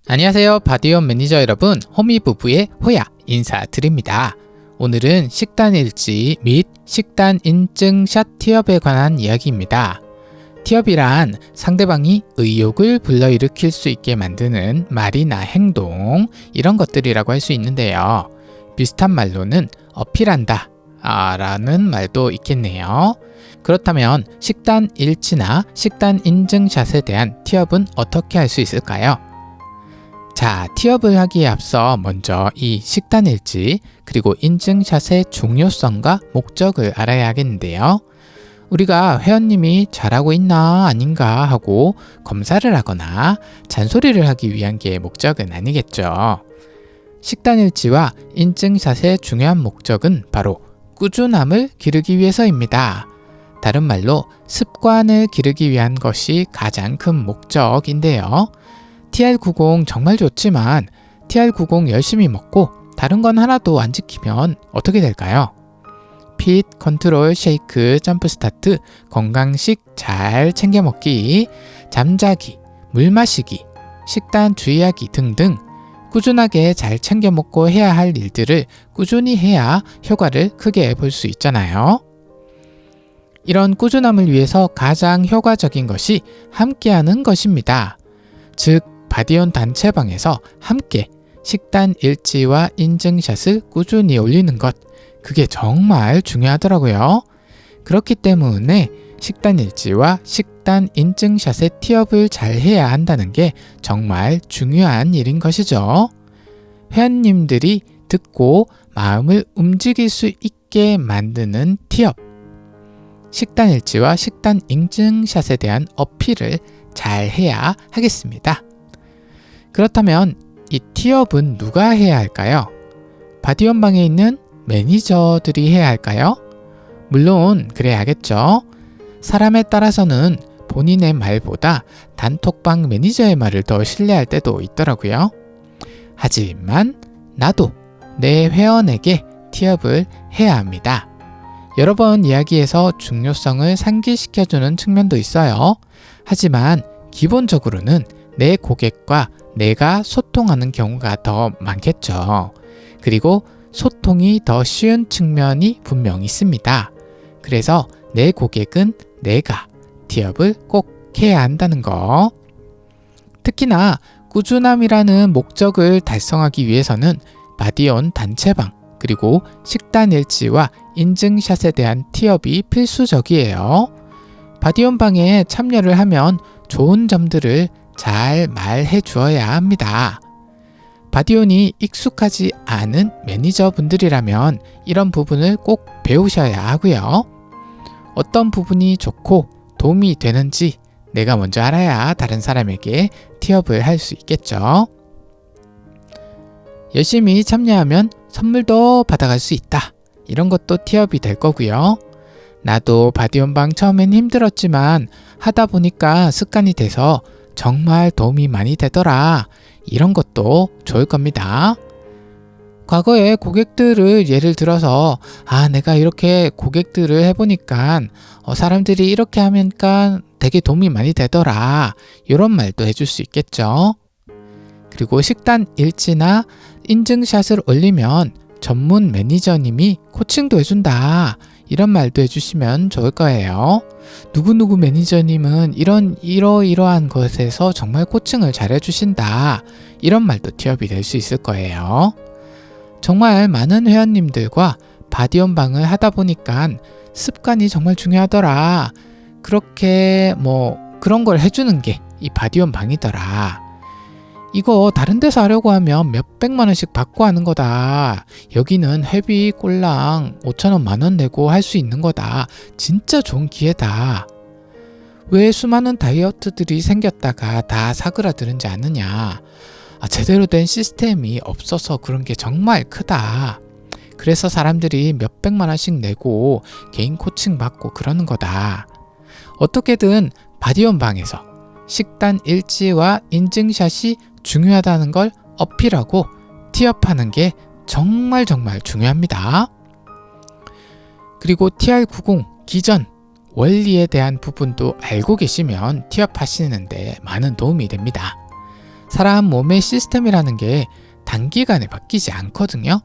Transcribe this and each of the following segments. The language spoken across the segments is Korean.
안녕하세요. 바디원 매니저 여러분, 호미부부의 호야 인사드립니다. 오늘은 식단 일지 및 식단 인증샷 티업에 관한 이야기입니다. 티업이란 상대방이 의욕을 불러일으킬 수 있게 만드는 말이나 행동, 이런 것들이라고 할 수 있는데요. 비슷한 말로는 어필한다 라는 말도 있겠네요. 그렇다면 식단 일지나 식단 인증샷에 대한 티업은 어떻게 할 수 있을까요? 자, 티업을 하기에 앞서 먼저 이 식단 일지 그리고 인증샷의 중요성과 목적을 알아야 하겠는데요. 우리가 회원님이 잘하고 있나 아닌가 하고 검사를 하거나 잔소리를 하기 위한 게 목적은 아니겠죠. 식단 일지와 인증샷의 중요한 목적은 바로 꾸준함을 기르기 위해서입니다. 다른 말로 습관을 기르기 위한 것이 가장 큰 목적인데요. TR90 정말 좋지만 TR90 열심히 먹고 다른 건 하나도 안 지키면 어떻게 될까요? 핏, 컨트롤, 쉐이크, 점프 스타트, 건강식 잘 챙겨 먹기, 잠자기, 물 마시기, 식단 주의하기 등등 꾸준하게 잘 챙겨 먹고 해야 할 일들을 꾸준히 해야 효과를 크게 볼 수 있잖아요. 이런 꾸준함을 위해서 가장 효과적인 것이 함께하는 것입니다. 즉, 바디온 단체방에서 함께 식단 일지와 인증샷을 꾸준히 올리는 것, 그게 정말 중요하더라고요. 그렇기 때문에 식단 일지와 식단 인증샷의 티업을 잘 해야 한다는 게 정말 중요한 일인 것이죠. 회원님들이 듣고 마음을 움직일 수 있게 만드는 티업, 식단 일지와 식단 인증샷에 대한 어필을 잘 해야 하겠습니다. 그렇다면 이 티업은 누가 해야 할까요? 바디원방에 있는 매니저들이 해야 할까요? 물론 그래야겠죠. 사람에 따라서는 본인의 말보다 단톡방 매니저의 말을 더 신뢰할 때도 있더라고요. 하지만 나도 내 회원에게 티업을 해야 합니다. 여러 번 이야기해서 중요성을 상기시켜주는 측면도 있어요. 하지만 기본적으로는 내 고객과 내가 소통하는 경우가 더 많겠죠. 그리고 소통이 더 쉬운 측면이 분명히 있습니다. 그래서 내 고객은 내가 티업을 꼭 해야 한다는 거. 특히나 꾸준함이라는 목적을 달성하기 위해서는 바디온 단체방 그리고 식단 일지와 인증샷에 대한 티업이 필수적이에요. 바디온 방에 참여를 하면 좋은 점들을 잘 말해 주어야 합니다. 바디온이 익숙하지 않은 매니저분들이라면 이런 부분을 꼭 배우셔야 하고요. 어떤 부분이 좋고 도움이 되는지 내가 먼저 알아야 다른 사람에게 티업을 할 수 있겠죠. 열심히 참여하면 선물도 받아갈 수 있다. 이런 것도 티업이 될 거고요. 나도 바디온방 처음엔 힘들었지만 하다 보니까 습관이 돼서 정말 도움이 많이 되더라. 이런 것도 좋을 겁니다. 과거에 고객들을 예를 들어서 내가 이렇게 고객들을 해보니까 사람들이 이렇게 하니까 되게 도움이 많이 되더라. 이런 말도 해줄 수 있겠죠. 그리고 식단 일지나 인증샷을 올리면 전문 매니저님이 코칭도 해준다. 이런 말도 해주시면 좋을 거예요. 누구누구 매니저님은 이러이러한 것에서 정말 코칭을 잘 해주신다. 이런 말도 티업이 될 수 있을 거예요. 정말 많은 회원님들과 바디온방을 하다 보니까 습관이 정말 중요하더라. 그렇게 그런 걸 해주는 게 이 바디온방이더라. 이거 다른 데서 하려고 하면 몇백만 원씩 받고 하는 거다. 여기는 회비 꼴랑 5,000원, 만원 내고 할 수 있는 거다. 진짜 좋은 기회다. 왜 수많은 다이어트들이 생겼다가 다 사그라드는지 아느냐? 제대로 된 시스템이 없어서 그런 게 정말 크다. 그래서 사람들이 몇백만 원씩 내고 개인 코칭 받고 그러는 거다. 어떻게든 바디온방에서 식단 일지와 인증샷이 중요하다는 걸 어필하고 티업하는 게 정말 중요합니다. 그리고 TR90 기전 원리에 대한 부분도 알고 계시면 티업하시는데 많은 도움이 됩니다. 사람 몸의 시스템이라는 게 단기간에 바뀌지 않거든요.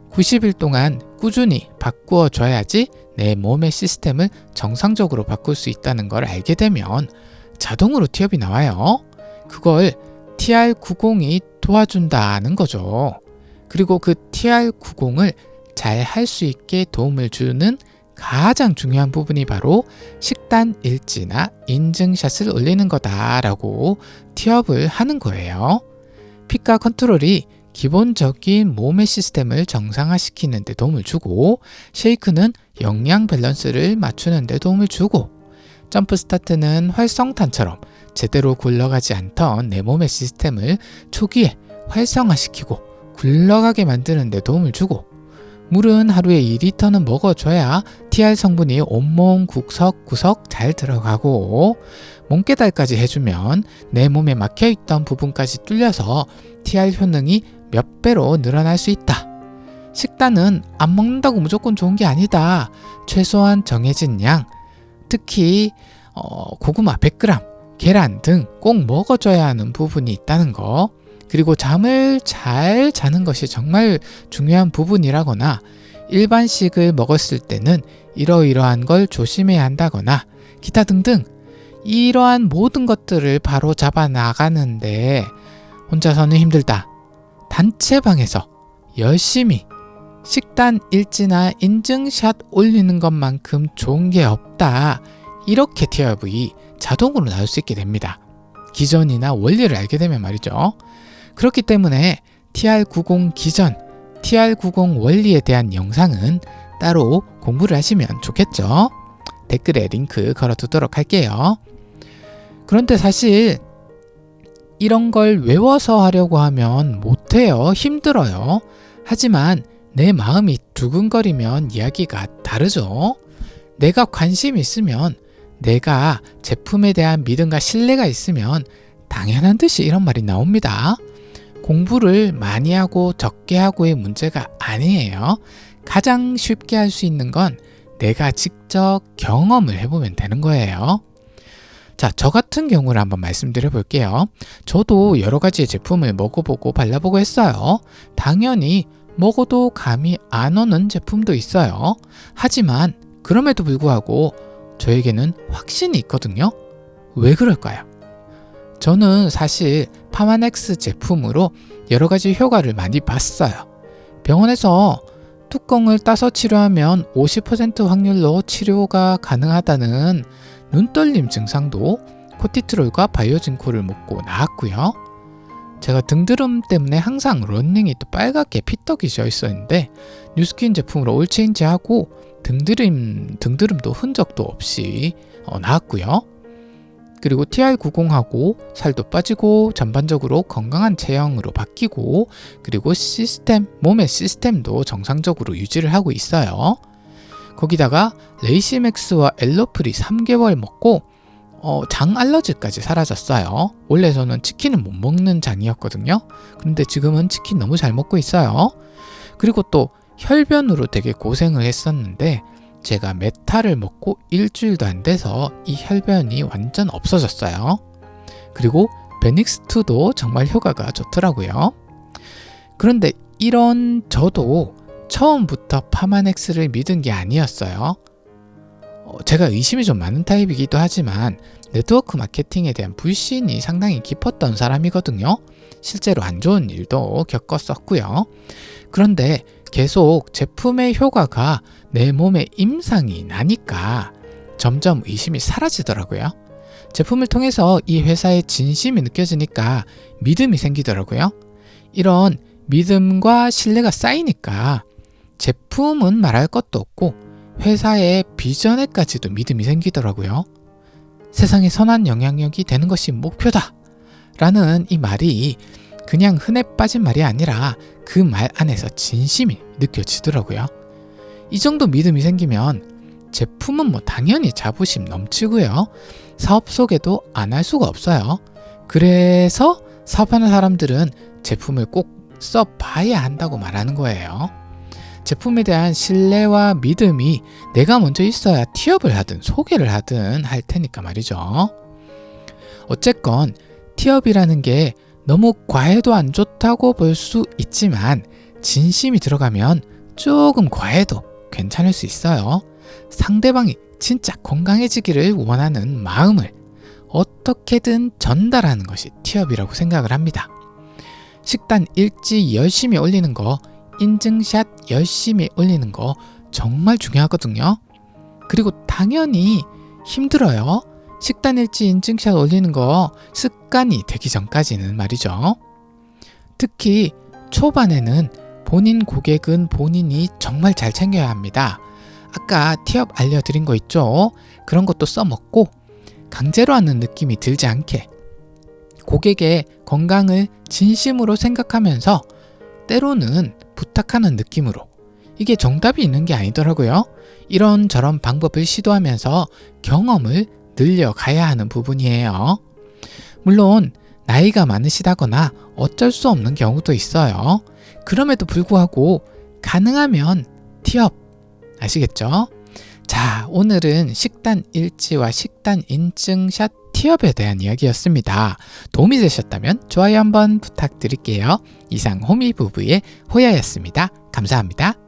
90일 동안 꾸준히 바꾸어 줘야지 내 몸의 시스템을 정상적으로 바꿀 수 있다는 걸 알게 되면 자동으로 티업이 나와요. 그걸 TR90이 도와준다는 거죠. 그리고 그 TR90을 잘 할 수 있게 도움을 주는 가장 중요한 부분이 바로 식단 일지나 인증샷을 올리는 거다라고 티업을 하는 거예요. 피카 컨트롤이 기본적인 몸의 시스템을 정상화시키는 데 도움을 주고, 쉐이크는 영양 밸런스를 맞추는 데 도움을 주고, 점프 스타트는 활성탄처럼 제대로 굴러가지 않던 내 몸의 시스템을 초기에 활성화시키고 굴러가게 만드는 데 도움을 주고, 물은 하루에 2리터는 먹어줘야 TR 성분이 온몸 구석구석 잘 들어가고, 몸깨달까지 해주면 내 몸에 막혀있던 부분까지 뚫려서 TR 효능이 몇 배로 늘어날 수 있다. 식단은 안 먹는다고 무조건 좋은 게 아니다. 최소한 정해진 양, 특히 고구마 100g, 계란 등 꼭 먹어줘야 하는 부분이 있다는 거, 그리고 잠을 잘 자는 것이 정말 중요한 부분이라거나, 일반식을 먹었을 때는 이러이러한 걸 조심해야 한다거나, 기타 등등 이러한 모든 것들을 바로 잡아 나가는데 혼자서는 힘들다. 단체방에서 열심히 식단 일지나 인증샷 올리는 것만큼 좋은 게 없다. 이렇게 TRV 자동으로 나올 수 있게 됩니다. 기전이나 원리를 알게 되면 말이죠. 그렇기 때문에 TR90 기전, TR90 원리에 대한 영상은 따로 공부를 하시면 좋겠죠. 댓글에 링크 걸어두도록 할게요. 그런데 사실 이런 걸 외워서 하려고 하면 못해요. 힘들어요. 하지만 내 마음이 두근거리면 이야기가 다르죠. 내가 관심이 있으면, 내가 제품에 대한 믿음과 신뢰가 있으면 당연한 듯이 이런 말이 나옵니다. 공부를 많이 하고 적게 하고의 문제가 아니에요. 가장 쉽게 할 수 있는 건 내가 직접 경험을 해보면 되는 거예요. 자, 저 같은 경우를 한번 말씀드려 볼게요. 저도 여러 가지의 제품을 먹어보고 발라보고 했어요. 당연히 먹어도 감이 안 오는 제품도 있어요. 하지만 그럼에도 불구하고 저에게는 확신이 있거든요. 왜 그럴까요? 저는 사실 파마넥스 제품으로 여러 가지 효과를 많이 봤어요. 병원에서 뚜껑을 따서 치료하면 50% 확률로 치료가 가능하다는 눈떨림 증상도 코티트롤과 바이오진코를 먹고 나았고요. 제가 등드름 때문에 항상 런닝이 또 빨갛게 피떡이 져 있었는데 뉴스킨 제품으로 올체인지하고 등드름도 흔적도 없이 나았고요. 그리고 TR90하고 살도 빠지고 전반적으로 건강한 체형으로 바뀌고, 그리고 몸의 시스템도 정상적으로 유지를 하고 있어요. 거기다가 레이시맥스와 엘로프리 3개월 먹고 장 알러지까지 사라졌어요. 원래 저는 치킨을 못 먹는 장이었거든요. 그런데 지금은 치킨 너무 잘 먹고 있어요. 그리고 또 혈변으로 되게 고생을 했었는데 제가 메타를 먹고 일주일도 안 돼서 이 혈변이 완전 없어졌어요. 그리고 베닉스2도 정말 효과가 좋더라고요. 그런데 이런 저도 처음부터 파마넥스를 믿은 게 아니었어요. 제가 의심이 좀 많은 타입이기도 하지만 네트워크 마케팅에 대한 불신이 상당히 깊었던 사람이거든요. 실제로 안 좋은 일도 겪었었고요. 그런데 계속 제품의 효과가 내 몸에 임상이 나니까 점점 의심이 사라지더라고요. 제품을 통해서 이 회사의 진심이 느껴지니까 믿음이 생기더라고요. 이런 믿음과 신뢰가 쌓이니까 제품은 말할 것도 없고 회사의 비전에까지도 믿음이 생기더라고요. 세상에 선한 영향력이 되는 것이 목표다 라는 이 말이 그냥 흔해 빠진 말이 아니라 그 말 안에서 진심이 느껴지더라고요. 이 정도 믿음이 생기면 제품은 뭐 당연히 자부심 넘치고요. 사업 소개도 안 할 수가 없어요. 그래서 사업하는 사람들은 제품을 꼭 써봐야 한다고 말하는 거예요. 제품에 대한 신뢰와 믿음이 내가 먼저 있어야 티업을 하든 소개를 하든 할 테니까 말이죠. 어쨌건 티업이라는 게 너무 과해도 안 좋다고 볼 수 있지만 진심이 들어가면 조금 과해도 괜찮을 수 있어요. 상대방이 진짜 건강해지기를 원하는 마음을 어떻게든 전달하는 것이 티업이라고 생각을 합니다. 식단 일지 열심히 올리는 거, 인증샷 열심히 올리는 거 정말 중요하거든요. 그리고 당연히 힘들어요. 식단 일지 인증샷 올리는 거 습관이 되기 전까지는 말이죠. 특히 초반에는 본인 고객은 본인이 정말 잘 챙겨야 합니다. 아까 티업 알려드린 거 있죠? 그런 것도 써먹고 강제로 하는 느낌이 들지 않게 고객의 건강을 진심으로 생각하면서 때로는 부탁하는 느낌으로, 이게 정답이 있는 게 아니더라고요. 이런저런 방법을 시도하면서 경험을 늘려가야 하는 부분이에요. 물론 나이가 많으시다거나 어쩔 수 없는 경우도 있어요. 그럼에도 불구하고 가능하면 티업, 아시겠죠? 자, 오늘은 식단 일지와 식단 인증샷 티업에 대한 이야기였습니다. 도움이 되셨다면 좋아요 한번 부탁드릴게요. 이상 호미 부부의 호야였습니다. 감사합니다.